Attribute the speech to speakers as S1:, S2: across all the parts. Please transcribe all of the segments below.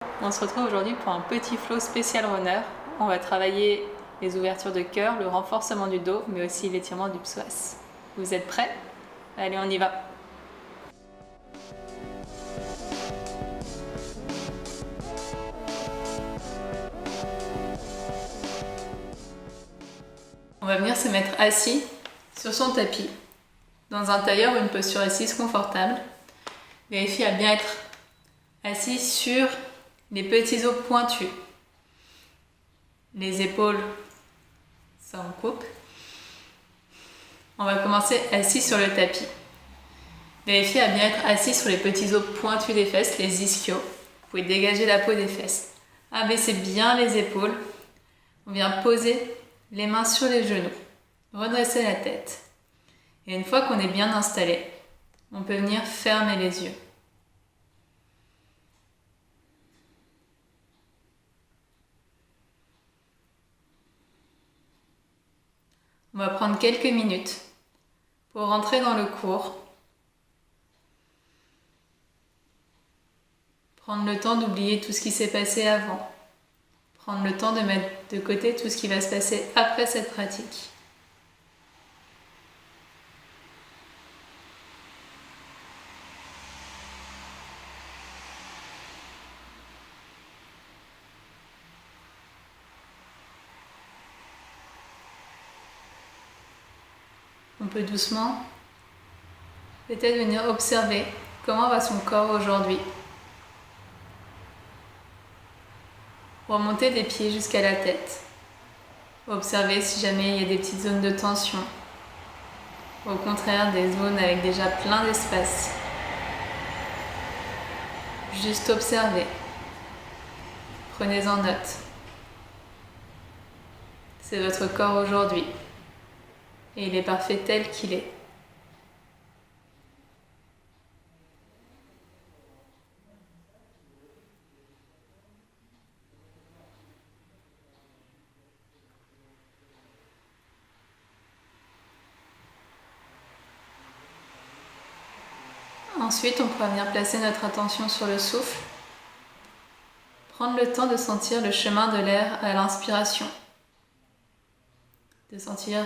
S1: On se retrouve aujourd'hui pour un petit flow spécial runner. On va travailler les ouvertures de cœur, le renforcement du dos, mais aussi l'étirement du psoas. Vous êtes prêts? Allez, on y va! On va venir se mettre assis sur son tapis, dans un tailleur ou une posture assise confortable. Vérifiez à bien être assis sur les petits os pointus. Les épaules, ça on coupe. On va commencer assis sur le tapis. Vérifiez à bien être assis sur les petits os pointus des fesses, les ischios. Vous pouvez dégager la peau des fesses. Abaissez bien les épaules. On vient poser les mains sur les genoux. Redressez la tête. Et une fois qu'on est bien installé, on peut venir fermer les yeux. On va prendre quelques minutes pour rentrer dans le cours. Prendre le temps d'oublier tout ce qui s'est passé avant. Prendre le temps de mettre de côté tout ce qui va se passer après cette pratique. On peut doucement peut-être venir observer comment va son corps aujourd'hui. Remonter des pieds jusqu'à la tête. Observer si jamais il y a des petites zones de tension. Au contraire, des zones avec déjà plein d'espace. Juste observer. Prenez-en note. C'est votre corps aujourd'hui. Et il est parfait tel qu'il est. Ensuite, on pourra venir placer notre attention sur le souffle. Prendre le temps de sentir le chemin de l'air à l'inspiration. De sentir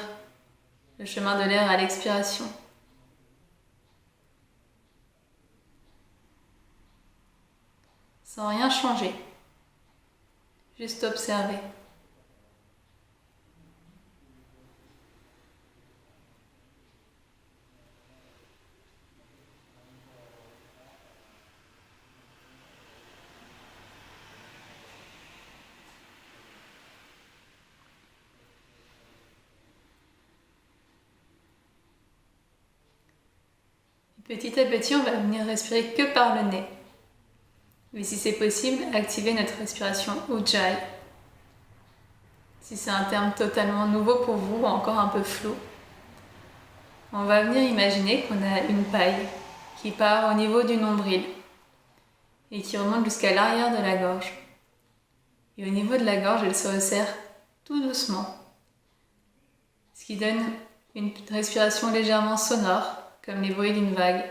S1: le chemin de l'air à l'expiration. Sans rien changer. Juste observer. Petit à petit, on va venir respirer que par le nez. Mais si c'est possible, activez notre respiration Ujjayi. Si c'est un terme totalement nouveau pour vous ou encore un peu flou, on va venir imaginer qu'on a une paille qui part au niveau du nombril et qui remonte jusqu'à l'arrière de la gorge. Et au niveau de la gorge, elle se resserre tout doucement, ce qui donne une respiration légèrement sonore, comme les bruits d'une vague.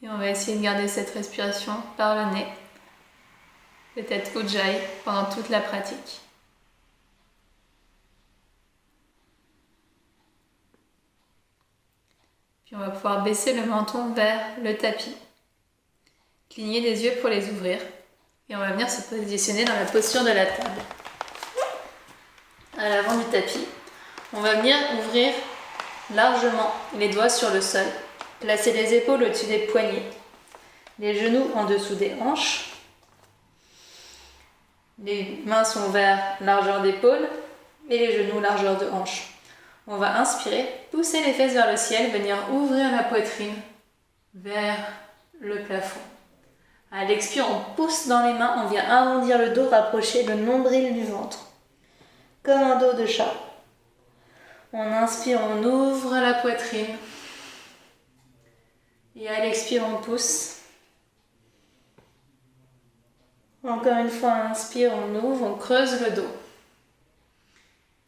S1: Et on va essayer de garder cette respiration par le nez, peut-être Ujjayi, pendant toute la pratique. Puis on va pouvoir baisser le menton vers le tapis. Cligner les yeux pour les ouvrir. Et on va venir se positionner dans la posture de la table. À l'avant du tapis, on va venir ouvrir largement les doigts sur le sol. Placer les épaules au-dessus des poignets. Les genoux en dessous des hanches. Les mains sont vers largeur d'épaule et les genoux largeur de hanche. On va inspirer, pousser les fesses vers le ciel, venir ouvrir la poitrine vers le plafond. À l'expire, on pousse dans les mains, on vient arrondir le dos, rapprocher le nombril du ventre. Comme un dos de chat. On inspire, on ouvre la poitrine. Et à l'expire, on pousse. Encore une fois, on inspire, on ouvre, on creuse le dos.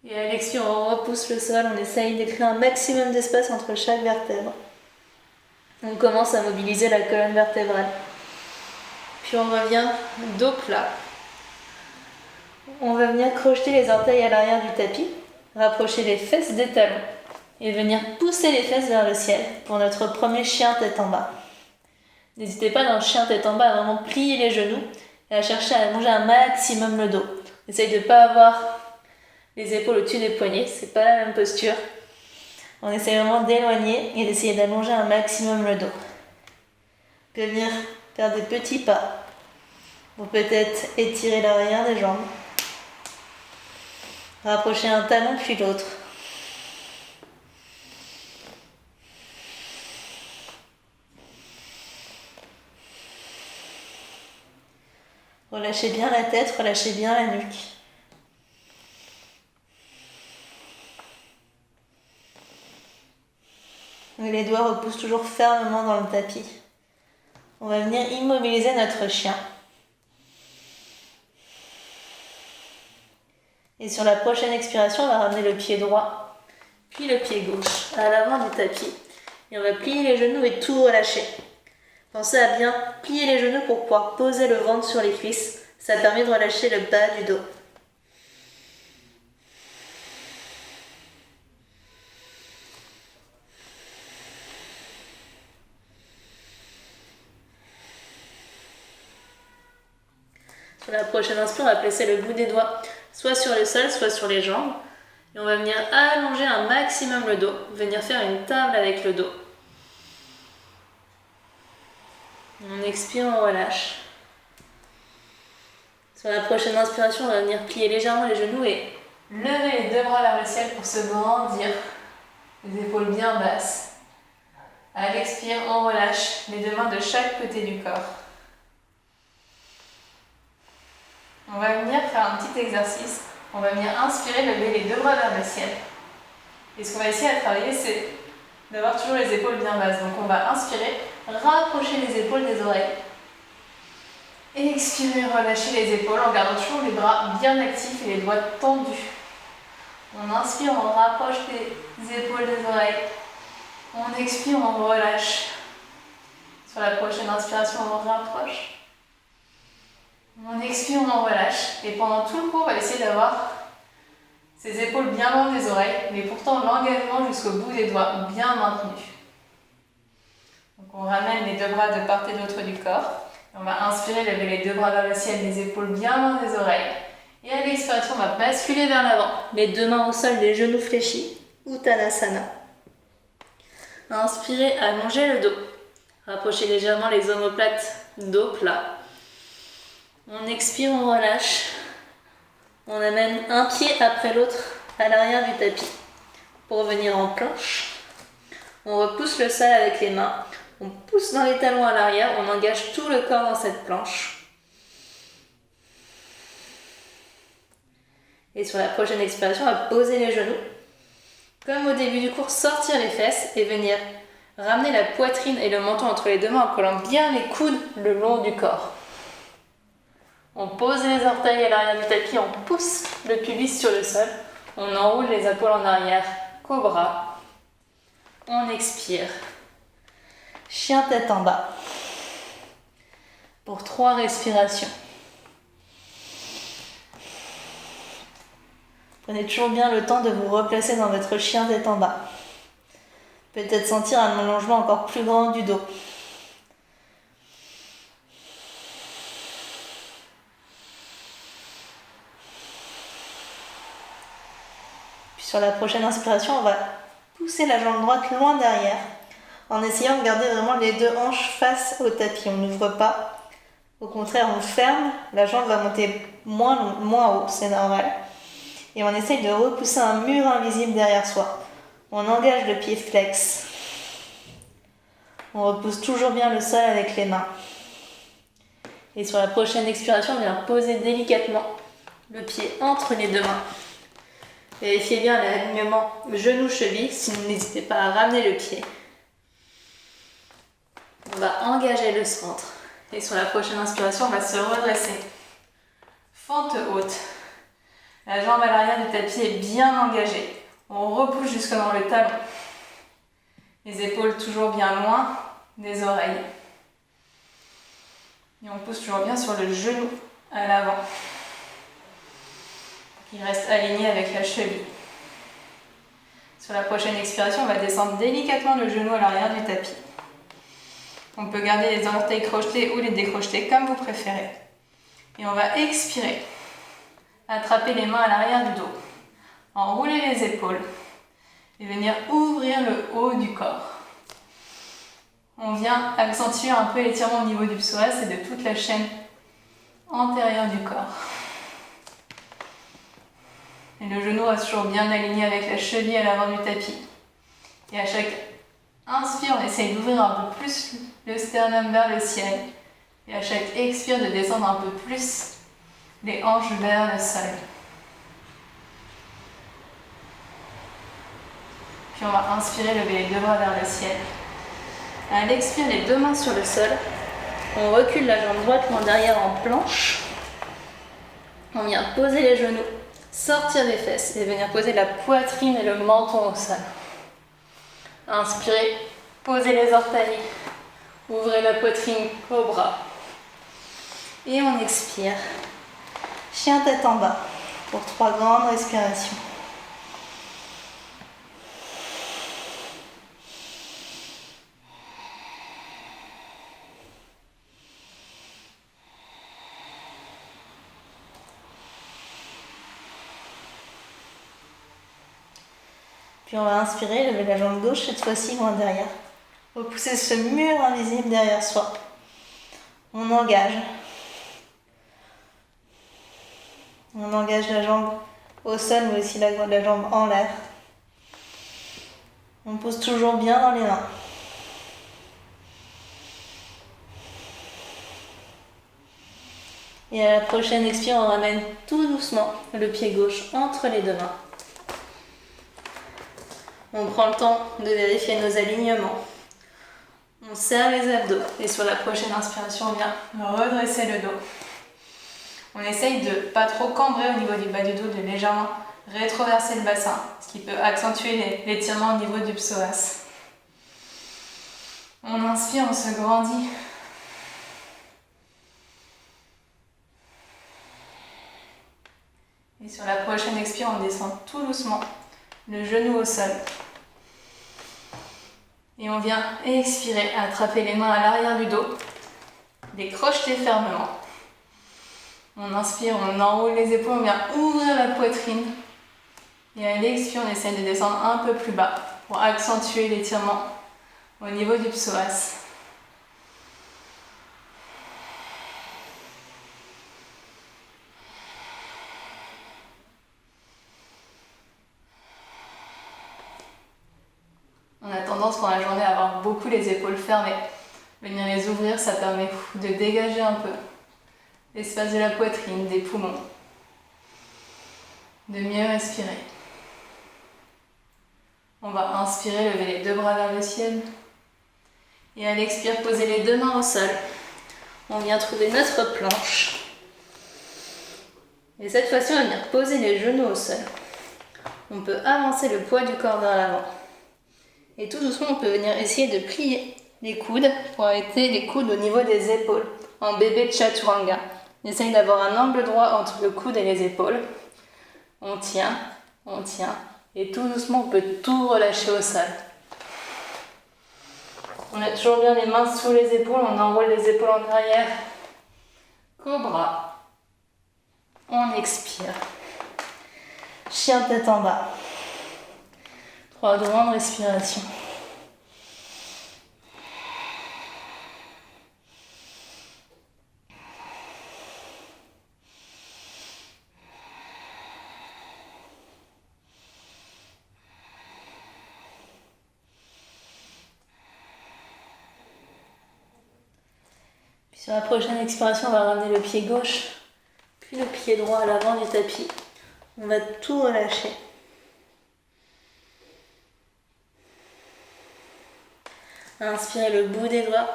S1: Et à l'expire, on repousse le sol, on essaye de créer un maximum d'espace entre chaque vertèbre. On commence à mobiliser la colonne vertébrale. Puis on revient dos plat. On va venir crocheter les orteils à l'arrière du tapis, rapprocher les fesses des talons et venir pousser les fesses vers le ciel pour notre premier chien tête en bas. N'hésitez pas dans le chien tête en bas à vraiment plier les genoux et à chercher à allonger un maximum le dos. Essayez de ne pas avoir les épaules au-dessus des poignets, c'est pas la même posture. On essaie vraiment d'éloigner et d'essayer d'allonger un maximum le dos. Venir faire des petits pas pour peut-être étirer l'arrière des jambes. Rapprocher un talon puis l'autre. Relâchez bien la tête, relâchez bien la nuque. Et les doigts repoussent toujours fermement dans le tapis. On va venir immobiliser notre chien. Et sur la prochaine expiration, on va ramener le pied droit, puis le pied gauche à l'avant du tapis. Et on va plier les genoux et tout relâcher. Pensez à bien plier les genoux pour pouvoir poser le ventre sur les cuisses. Ça permet de relâcher le bas du dos. Sur la prochaine inspire, on va placer le bout des doigts soit sur le sol, soit sur les jambes. Et on va venir allonger un maximum le dos, venir faire une table avec le dos. On expire, on relâche. Sur la prochaine inspiration, on va venir plier légèrement les genoux et lever les deux bras vers le ciel pour se grandir. Les épaules bien basses. À l'expire, on relâche les deux mains de chaque côté du corps. On va venir faire un petit exercice. On va venir inspirer, lever les deux bras vers le ciel. Et ce qu'on va essayer de travailler, c'est d'avoir toujours les épaules bien basses. Donc on va inspirer, rapprocher les épaules des oreilles. Et expirer, relâcher les épaules en gardant toujours les bras bien actifs et les doigts tendus. On inspire, on rapproche les épaules des oreilles. On expire, on relâche. Sur la prochaine inspiration, on rapproche. On expire, on relâche. Et pendant tout le cours, on va essayer d'avoir ces épaules bien loin des oreilles, mais pourtant l'engagement jusqu'au bout des doigts bien maintenu. Donc on ramène les deux bras de part et d'autre du corps. On va inspirer, lever les deux bras vers le ciel, les épaules bien loin des oreilles. Et à l'expiration, on va basculer vers l'avant. Les deux mains au sol, les genoux fléchis. Uttanasana. Inspirez, allongez le dos. Rapprochez légèrement les omoplates, dos plat. On expire, on relâche. On amène un pied après l'autre à l'arrière du tapis. Pour revenir en planche, on repousse le sol avec les mains. On pousse dans les talons à l'arrière, on engage tout le corps dans cette planche. Et sur la prochaine expiration, on va poser les genoux. Comme au début du cours, sortir les fesses et venir ramener la poitrine et le menton entre les deux mains en collant bien les coudes le long du corps. On pose les orteils à l'arrière du tapis, on pousse le pubis sur le sol. On enroule les épaules en arrière, cobra. On expire. Chien tête en bas. Pour 3 respirations. Prenez toujours bien le temps de vous replacer dans votre chien tête en bas. Peut-être sentir un allongement encore plus grand du dos. Puis sur la prochaine inspiration, on va pousser la jambe droite loin derrière, en essayant de garder vraiment les deux hanches face au tapis. On n'ouvre pas. Au contraire, on ferme. La jambe va monter moins haut, c'est normal. Et on essaye de repousser un mur invisible derrière soi. On engage le pied flex. On repousse toujours bien le sol avec les mains. Et sur la prochaine expiration, on vient poser délicatement le pied entre les deux mains. Vérifiez bien l'alignement genou-cheville, sinon n'hésitez pas à ramener le pied. On va engager le centre. Et sur la prochaine inspiration, on va se redresser. Fente haute. La jambe à l'arrière du tapis est bien engagée. On repousse jusque dans le talon. Les épaules toujours bien loin des oreilles. Et on pousse toujours bien sur le genou à l'avant. Il reste aligné avec la cheville. Sur la prochaine expiration, on va descendre délicatement le genou à l'arrière du tapis. On peut garder les orteils crochetés ou les décrocheter comme vous préférez. Et on va expirer. Attraper les mains à l'arrière du dos. Enrouler les épaules. Et venir ouvrir le haut du corps. On vient accentuer un peu l'étirement au niveau du psoas et de toute la chaîne antérieure du corps. Et le genou reste toujours bien aligné avec la cheville à l'avant du tapis. Et à chaque inspire, on essaye d'ouvrir un peu plus le sternum vers le ciel. Et à chaque expire, de descendre un peu plus les hanches vers le sol. Puis on va inspirer, lever les deux bras vers le ciel. À l'expire, les deux mains sur le sol. On recule la jambe droite loin derrière en planche. On vient poser les genoux, sortir les fesses et venir poser la poitrine et le menton au sol. Inspirez, posez les orteils, ouvrez la poitrine, cobra. Et on expire. Chien tête en bas pour 3 grandes respirations. Puis on va inspirer, lever la jambe gauche, cette fois-ci loin derrière. Repousser ce mur invisible derrière soi. On engage. On engage la jambe au sol, mais aussi la jambe en l'air. On pose toujours bien dans les mains. Et à la prochaine expire, on ramène tout doucement le pied gauche entre les deux mains. On prend le temps de vérifier nos alignements. On serre les abdos. Et sur la prochaine inspiration, on vient redresser le dos. On essaye de ne pas trop cambrer au niveau du bas du dos, de légèrement rétroverser le bassin, ce qui peut accentuer l'étirement au niveau du psoas. On inspire, on se grandit. Et sur la prochaine expire, on descend tout doucement, le genou au sol. Et on vient expirer, attraper les mains à l'arrière du dos, les crocheter fermement. On inspire, on enroule les épaules, on vient ouvrir la poitrine. Et à l'expire, on essaie de descendre un peu plus bas pour accentuer l'étirement au niveau du psoas. On a tendance pendant la journée à avoir beaucoup les épaules fermées. Venir les ouvrir, ça permet de dégager un peu l'espace de la poitrine, des poumons. De mieux respirer. On va inspirer, lever les deux bras vers le ciel. Et à l'expire, poser les deux mains au sol. On vient trouver notre planche. Et cette fois-ci, on va venir poser les genoux au sol. On peut avancer le poids du corps vers l'avant. Et tout doucement, on peut venir essayer de plier les coudes pour arrêter les coudes au niveau des épaules. En bébé chaturanga. On essaye d'avoir un angle droit entre le coude et les épaules. On tient. Et tout doucement, on peut tout relâcher au sol. On a toujours bien les mains sous les épaules, on enroule les épaules en arrière. Cobra. On expire. Chien tête en bas. 3 grandes respirations. Puis sur la prochaine expiration, on va ramener le pied gauche, puis le pied droit à l'avant du tapis. On va tout relâcher.
S2: Inspirez le bout des doigts.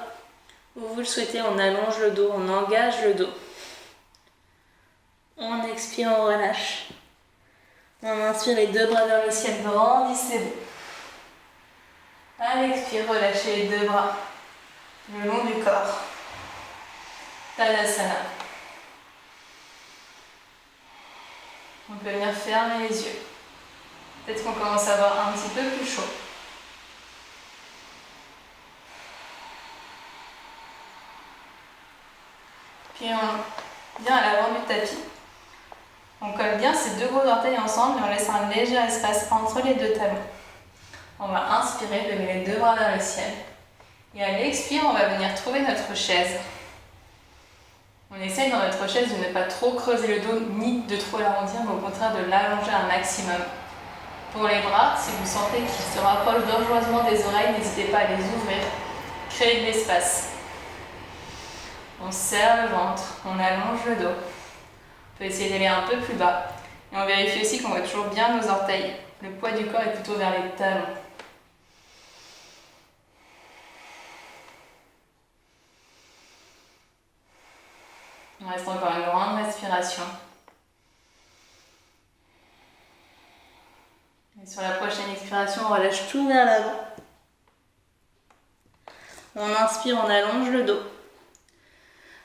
S2: Où vous le souhaitez, on allonge le dos, on engage le dos. On expire, on relâche. On inspire les deux bras vers le ciel, grandissez-vous. À l'expire, relâchez les deux bras le long du corps. Tadasana. On peut venir fermer les yeux. Peut-être qu'on commence à avoir un petit peu plus chaud. Puis on vient à l'avant du tapis. On colle bien ces deux gros orteils ensemble et on laisse un léger espace entre les deux talons. On va inspirer, lever les deux bras vers le ciel. Et à l'expire, on va venir trouver notre chaise. On essaye dans notre chaise de ne pas trop creuser le dos ni de trop l'arrondir, mais au contraire de l'allonger un maximum. Pour les bras, si vous sentez qu'ils se rapprochent dangereusement des oreilles, n'hésitez pas à les ouvrir. Créez de l'espace. On serre le ventre, on allonge le dos. On peut essayer d'aller un peu plus bas. Et on vérifie aussi qu'on voit toujours bien nos orteils. Le poids du corps est plutôt vers les talons. Il reste encore une grande respiration. Et sur la prochaine expiration, on relâche tout vers l'avant. On inspire, on allonge le dos.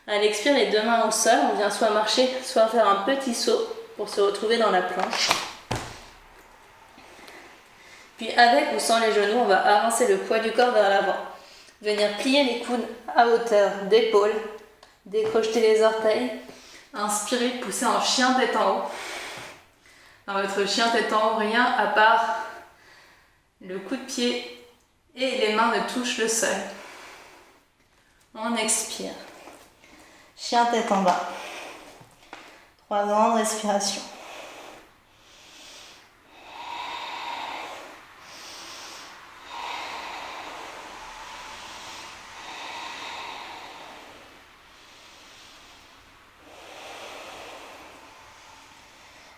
S2: À l'expire, les deux mains au sol, on vient soit marcher, soit faire un petit saut pour se retrouver dans la planche. Puis avec ou sans les genoux, on va avancer le poids du corps vers l'avant. Venir plier les coudes à hauteur d'épaule, décrocher les orteils. Inspirez, poussez en chien tête en haut. Dans votre chien tête en haut, rien à part le coup de pied et les mains ne touchent le sol. On expire. Chien tête en bas. 3 grandes respirations.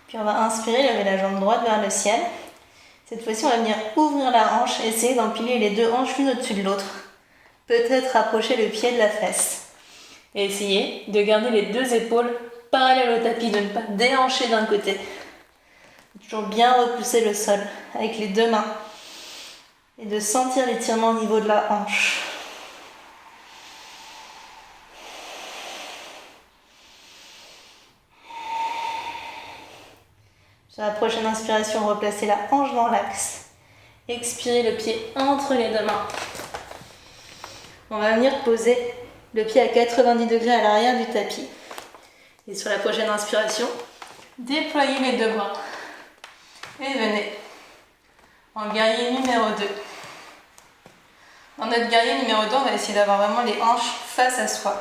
S2: Puis on va inspirer, lever la jambe droite vers le ciel. Cette fois-ci, on va venir ouvrir la hanche, essayer d'empiler les deux hanches l'une au-dessus de l'autre. Peut-être rapprocher le pied de la fesse. Et essayez de garder les deux épaules parallèles au tapis, de ne pas déhancher d'un côté. Toujours bien repousser le sol avec les deux mains et de sentir l'étirement au niveau de la hanche. Sur la prochaine inspiration, replacez la hanche dans l'axe. Expirez le pied entre les deux mains. On va venir poser le pied à 90 degrés à l'arrière du tapis. Et sur la prochaine inspiration, déployez les deux bras. Et venez en guerrier numéro 2. Dans notre guerrier numéro 2, on va essayer d'avoir vraiment les hanches face à soi.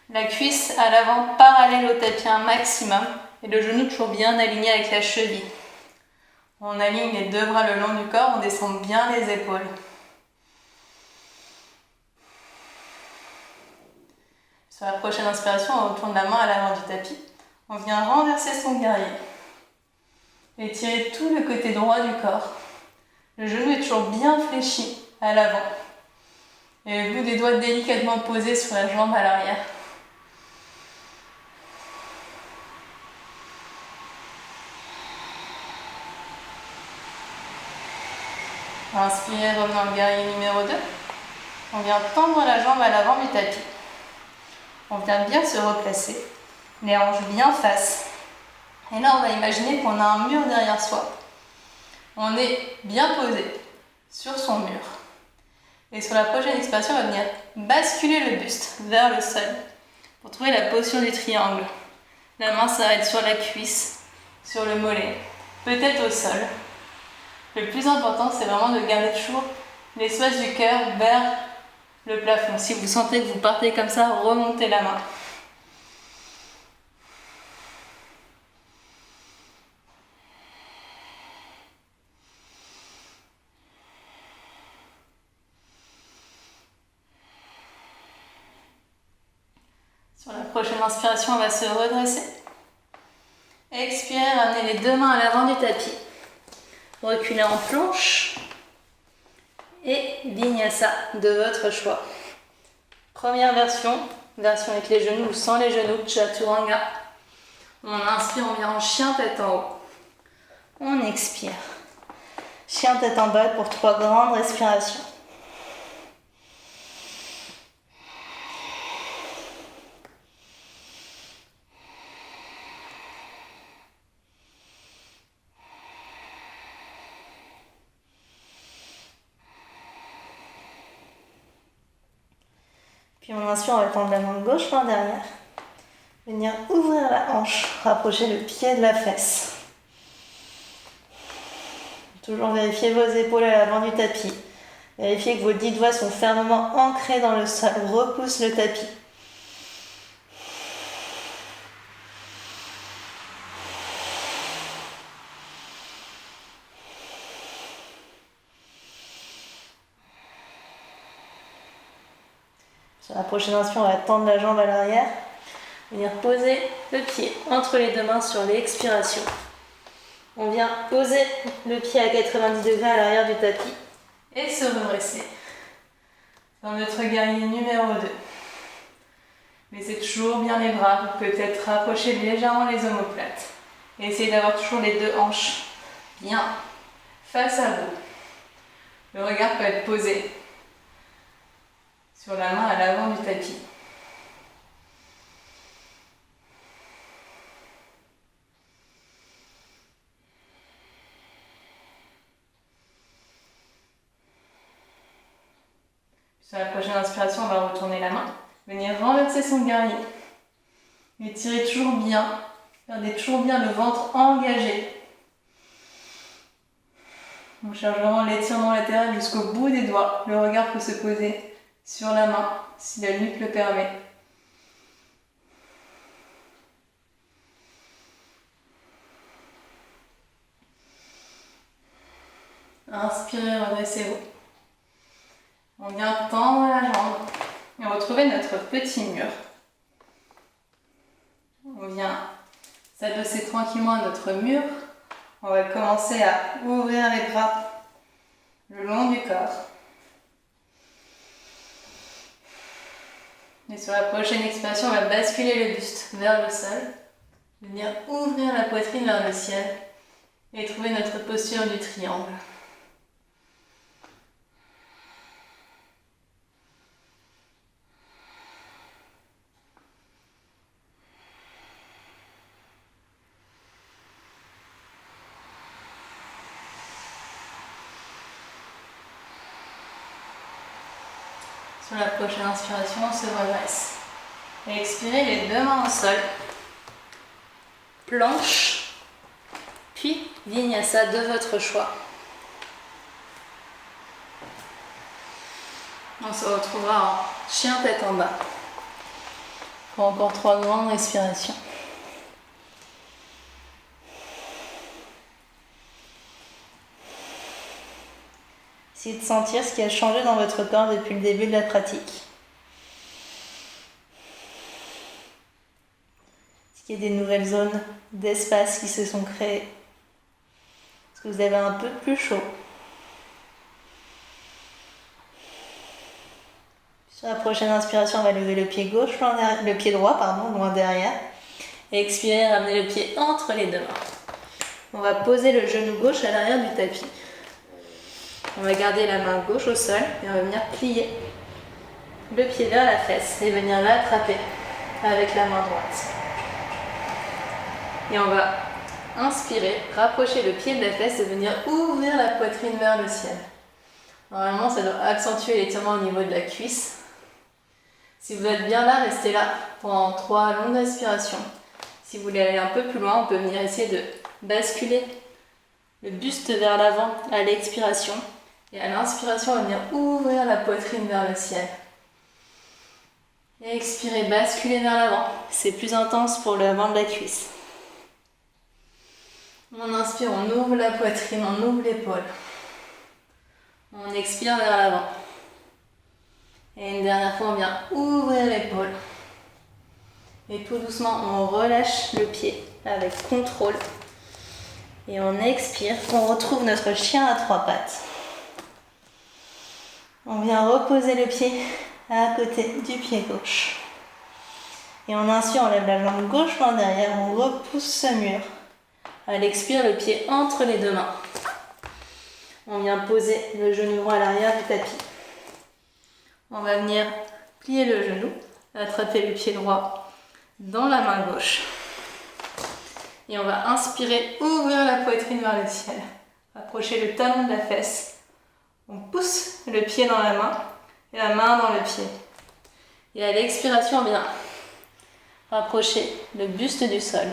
S2: La cuisse à l'avant parallèle au tapis un maximum. Et le genou toujours bien aligné avec la cheville. On aligne les deux bras le long du corps, on descend bien les épaules. Sur la prochaine inspiration, on retourne la main à l'avant du tapis. On vient renverser son guerrier. Étirez tout le côté droit du corps. Le genou est toujours bien fléchi à l'avant. Et le bout des doigts délicatement posé sur la jambe à l'arrière. Inspirez, revenez dans le guerrier numéro 2. On vient tendre la jambe à l'avant du tapis. On vient bien se replacer, les hanches bien face. Et là, on va imaginer qu'on a un mur derrière soi. On est bien posé sur son mur. Et sur la prochaine expiration, on va venir basculer le buste vers le sol pour trouver la posture du triangle. La main s'arrête sur la cuisse, sur le mollet, peut-être au sol. Le plus important, c'est vraiment de garder toujours l'espace du cœur vers le plafond. Si vous sentez que vous partez comme ça, remontez la main. Sur la prochaine inspiration, on va se redresser. Expirez, ramenez les deux mains à l'avant du tapis. Reculez en planche. et Vinyasa de votre choix. Première version avec les genoux ou sans les genoux, Chaturanga. On inspire, on vient en chien tête en haut. On expire. Chien tête en bas pour 3 grandes respirations. Puis on inspire, on va tendre la main gauche par derrière. Venir ouvrir la hanche, rapprocher le pied de la fesse. Toujours vérifier vos épaules à l'avant du tapis. Vérifiez que vos 10 doigts sont fermement ancrés dans le sol. Repousse le tapis. Sur la prochaine inspire, on va tendre la jambe à l'arrière. Venir poser le pied entre les deux mains sur l'expiration. On vient poser le pied à 90 degrés à l'arrière du tapis et se redresser dans notre guerrier numéro 2. Laissez toujours bien les bras, peut-être rapprocher légèrement les omoplates. Et essayez d'avoir toujours les deux hanches bien face à vous. Le regard peut être posé sur la main à l'avant du tapis. Sur la prochaine inspiration, on va retourner la main. Venir renverser son guerrier. Étirez toujours bien. Gardez toujours bien le ventre engagé. On cherche vraiment l'étirement latéral jusqu'au bout des doigts. Le regard peut se poser sur la main si la nuque le permet. Inspirez, redressez-vous. On vient tendre la jambe et retrouver notre petit mur. On vient s'adosser tranquillement à notre mur. On va commencer à ouvrir les bras le long du corps. Et sur la prochaine expiration, on va basculer le buste vers le sol. Venir ouvrir la poitrine vers le ciel et trouver notre posture du triangle. Sur la prochaine inspiration, on se redresse. Et expirez les deux mains au sol. Planche. Puis Vinyasa de votre choix. On se retrouvera en chien tête en bas. Pour encore 3 grandes respirations. Essayez de sentir ce qui a changé dans votre corps depuis le début de la pratique. Est-ce qu'il y a des nouvelles zones d'espace qui se sont créées? Est-ce que vous avez un peu plus chaud? Sur la prochaine inspiration, on va lever le pied gauche, le pied droit, loin derrière. Et expirer, ramener le pied entre les deux mains. On va poser le genou gauche à l'arrière du tapis. On va garder la main gauche au sol et on va venir plier le pied vers la fesse et venir l'attraper avec la main droite. Et on va inspirer, rapprocher le pied de la fesse et venir ouvrir la poitrine vers le ciel. Normalement, ça doit accentuer l'étirement au niveau de la cuisse. Si vous êtes bien là, restez là pendant 3 longues respirations. Si vous voulez aller un peu plus loin, on peut venir essayer de basculer le buste vers l'avant à l'expiration. Et à l'inspiration, on va venir ouvrir la poitrine vers le ciel. Et expirez, basculez vers l'avant. C'est plus intense pour l'avant de la cuisse. On inspire, on ouvre la poitrine, on ouvre l'épaule. On expire vers l'avant. Et une dernière fois, on vient ouvrir l'épaule. Et tout doucement, on relâche le pied avec contrôle. Et on expire, on retrouve notre chien à 3 pattes. On vient reposer le pied à côté du pied gauche. Et on inspire, on lève la jambe gauche loin derrière, on repousse ce mur. À l'expire, le pied entre les deux mains. On vient poser le genou droit à l'arrière du tapis. On va venir plier le genou, attraper le pied droit dans la main gauche. Et on va inspirer, ouvrir la poitrine vers le ciel. Approcher le talon de la fesse. On pousse le pied dans la main et la main dans le pied. Et à l'expiration, on vient rapprocher le buste du sol.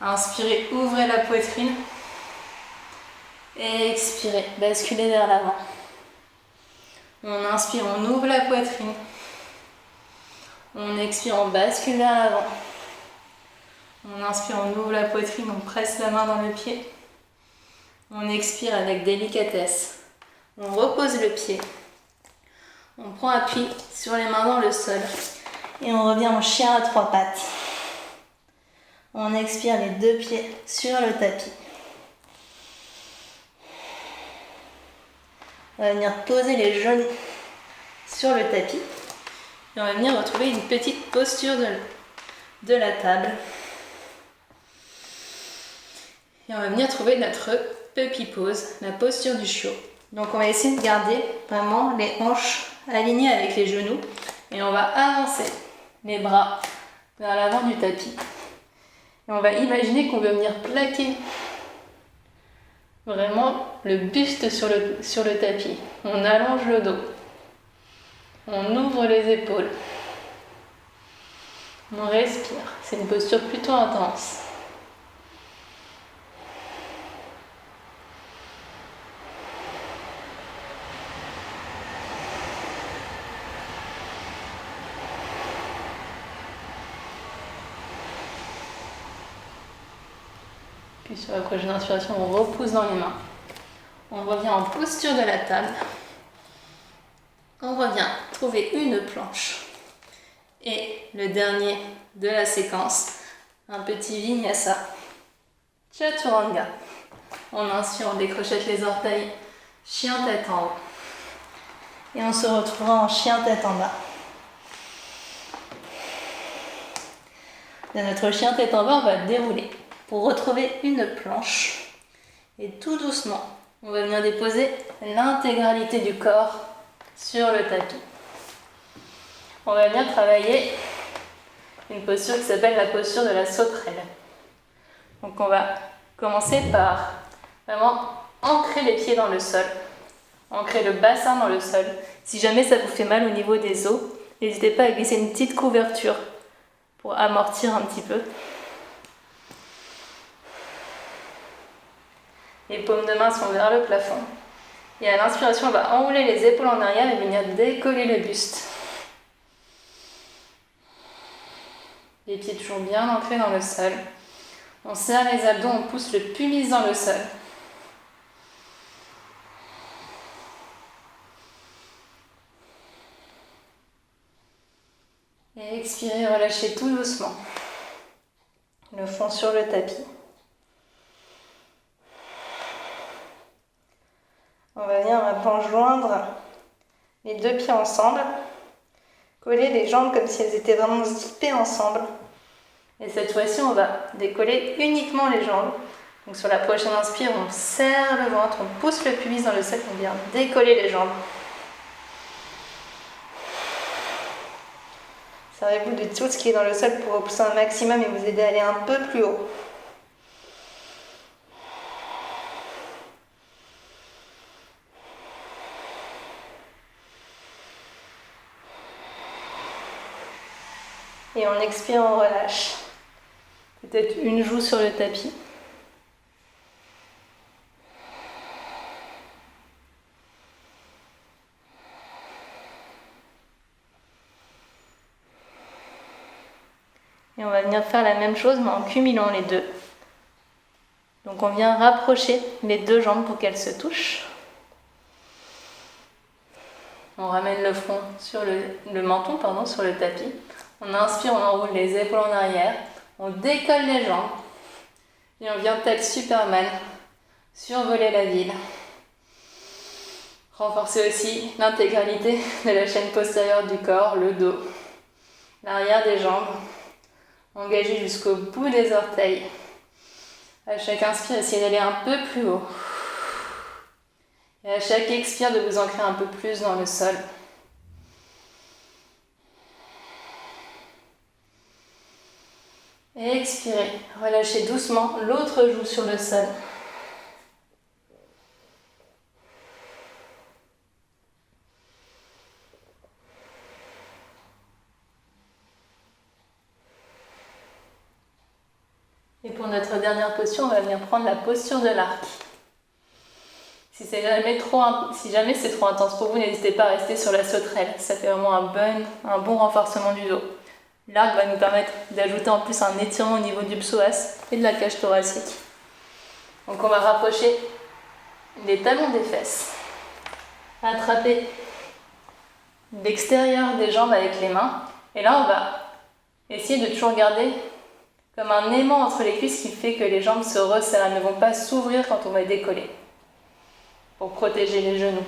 S2: Inspirez, ouvrez la poitrine. Et expirez, basculez vers l'avant. On inspire, on ouvre la poitrine. On expire, on bascule vers l'avant. On inspire, on ouvre la poitrine, on presse la main dans le pied. On expire avec délicatesse. On repose le pied. On prend appui sur les mains dans le sol. Et on revient en chien à trois pattes. On expire les deux pieds sur le tapis. On va venir poser les genoux sur le tapis. Et on va venir retrouver une petite posture de la table. Et on va venir trouver notre puppy pose, la posture du chiot. Donc on va essayer de garder vraiment les hanches alignées avec les genoux. Et on va avancer les bras vers l'avant du tapis. Et on va imaginer qu'on veut venir plaquer vraiment le buste sur le tapis. On allonge le dos. On ouvre les épaules. On respire. C'est une posture plutôt intense. Puis sur la prochaine inspiration, on repousse dans les mains. On revient en posture de la table. On revient trouver une planche. Et le dernier de la séquence, un petit vinyasa. Chaturanga. On inspire, on décrochette les orteils. Chien tête en haut. Et on se retrouvera en chien tête en bas. De notre chien tête en bas, on va dérouler pour retrouver une planche. Et tout doucement, on va venir déposer l'intégralité du corps sur le tapis. On va venir travailler une posture qui s'appelle la posture de la sauterelle. Donc on va commencer par vraiment ancrer les pieds dans le sol, ancrer le bassin dans le sol. Si jamais ça vous fait mal au niveau des os, n'hésitez pas à glisser une petite couverture pour amortir un petit peu. Les paumes de main sont vers le plafond. Et à l'inspiration, on va enrouler les épaules en arrière et venir décoller le buste. Les pieds toujours bien ancrés dans le sol. On serre les abdos, on pousse le pubis dans le sol. Et expirez, relâchez tout doucement. Le front sur le tapis. On va venir maintenant joindre les deux pieds ensemble, coller les jambes comme si elles étaient vraiment zippées ensemble. Et cette fois-ci, on va décoller uniquement les jambes. Donc sur la prochaine inspire, on serre le ventre, on pousse le pubis dans le sol, on vient décoller les jambes. Servez-vous de tout ce qui est dans le sol pour repousser un maximum et vous aider à aller un peu plus haut. Et on expire, on relâche. Peut-être une joue sur le tapis. Et on va venir faire la même chose mais en cumulant les deux. Donc on vient rapprocher les deux jambes pour qu'elles se touchent. On ramène le front sur le menton sur le tapis. On inspire, on enroule les épaules en arrière. On décolle les jambes. Et on vient tel Superman survoler la ville. Renforcez aussi l'intégralité de la chaîne postérieure du corps, le dos, l'arrière des jambes. Engagez jusqu'au bout des orteils. À chaque inspire, essayez d'aller un peu plus haut. Et à chaque expire, de vous ancrer un peu plus dans le sol. Et expirez. Relâchez doucement l'autre joue sur le sol. Et pour notre dernière posture, on va venir prendre la posture de l'arc. Si jamais c'est trop intense pour vous, n'hésitez pas à rester sur la sauterelle. Ça fait vraiment un bon renforcement du dos. L'arc va nous permettre d'ajouter en plus un étirement au niveau du psoas et de la cage thoracique. Donc on va rapprocher les talons des fesses. Attraper l'extérieur des jambes avec les mains. Et là, on va essayer de toujours garder comme un aimant entre les cuisses qui fait que les jambes se resserrent. Elles ne vont pas s'ouvrir quand on va décoller. Pour protéger les genoux.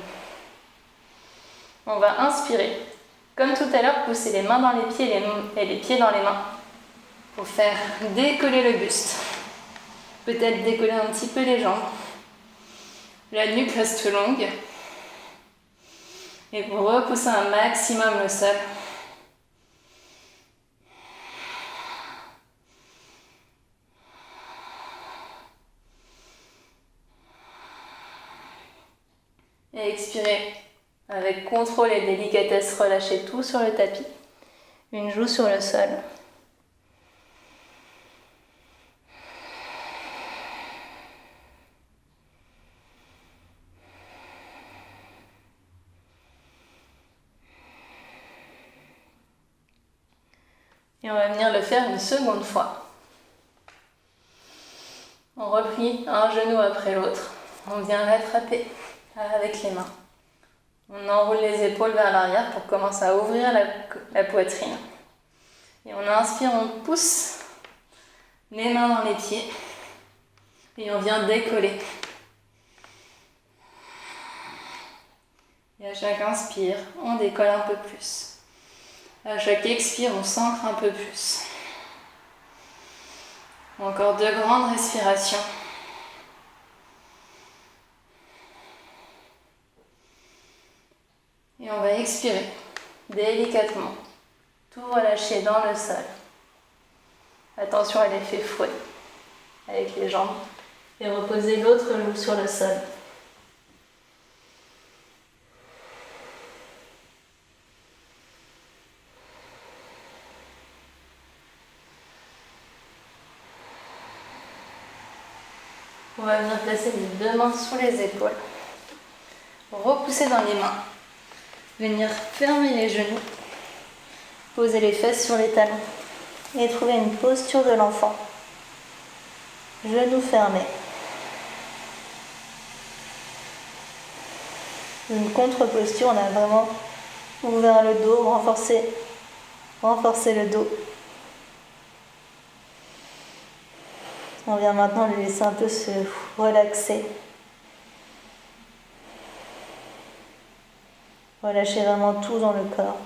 S2: On va inspirer. Comme tout à l'heure, poussez les mains dans les pieds et les pieds dans les mains pour faire décoller le buste. Peut-être décoller un petit peu les jambes. La nuque reste longue. Et vous repoussez un maximum le sol. Et expirez avec contrôle et délicatesse, relâchez tout sur le tapis. Une joue sur le sol. Et on va venir le faire une seconde fois. On replie un genou après l'autre. On vient l'attraper avec les mains. On enroule les épaules vers l'arrière pour commencer à ouvrir la poitrine. Et on inspire, on pousse les mains dans les pieds. Et on vient décoller. Et à chaque inspire, on décolle un peu plus. À chaque expire, on s'ancre un peu plus. Encore 2 grandes respirations. Et on va expirer délicatement. Tout relâcher dans le sol. Attention à l'effet fouet avec les jambes. Et reposer l'autre joue sur le sol. On va venir placer les 2 mains sous les épaules. Repousser dans les mains. Venir fermer les genoux. Poser les fesses sur les talons. Et trouver une posture de l'enfant. Genoux fermés. Une contre-posture, on a vraiment ouvert le dos, renforcé le dos. On vient maintenant le laisser un peu se relaxer. Relâchez vraiment tout dans le corps.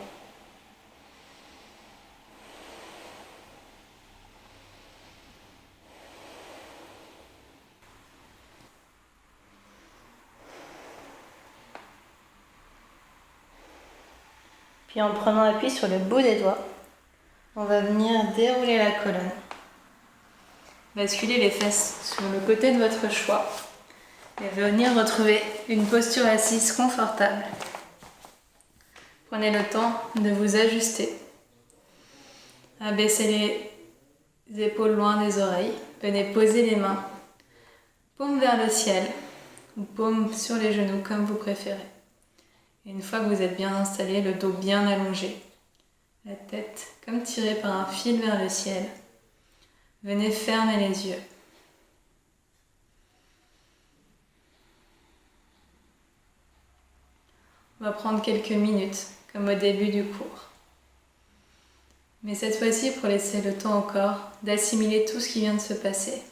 S2: Puis en prenant appui sur le bout des doigts, on va venir dérouler la colonne. Basculez les fesses sur le côté de votre choix et venir retrouver une posture assise confortable. Prenez le temps de vous ajuster. Abaissez les épaules loin des oreilles. Venez poser les mains, paume vers le ciel ou paume sur les genoux comme vous préférez. Et une fois que vous êtes bien installé, le dos bien allongé, la tête comme tirée par un fil vers le ciel, venez fermer les yeux. On va prendre quelques minutes, comme au début du cours. Mais cette fois-ci, pour laisser le temps au corps d'assimiler tout ce qui vient de se passer.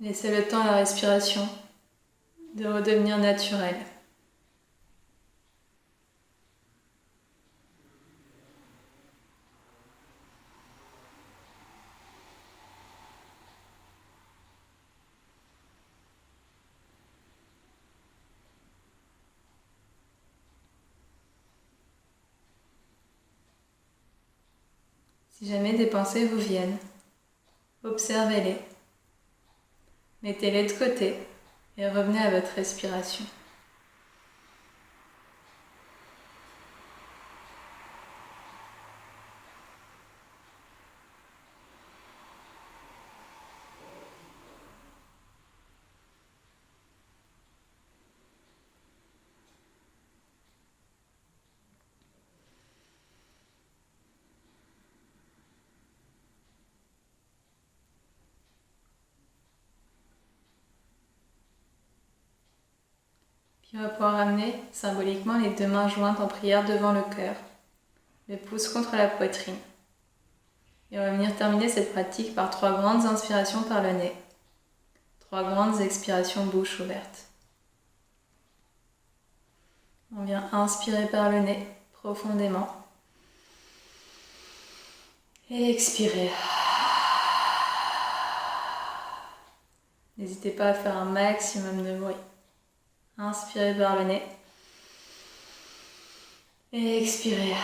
S1: Laissez le temps à la respiration de redevenir naturelle. Si jamais des pensées vous viennent, observez-les, mettez-les de côté et revenez à votre respiration. Puis on va pouvoir amener symboliquement les deux mains jointes en prière devant le cœur, le pouce contre la poitrine. Et on va venir terminer cette pratique par 3 grandes inspirations par le nez, 3 grandes expirations bouche ouverte. On vient inspirer par le nez profondément et expirer. N'hésitez pas à faire un maximum de bruit. Inspirez par le nez et expirez.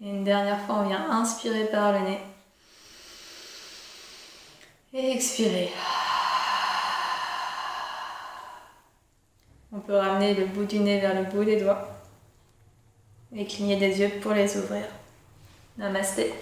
S1: Et une dernière fois, on vient inspirer par le nez et expirer. On peut ramener le bout du nez vers le bout des doigts et cligner des yeux pour les ouvrir. Namasté.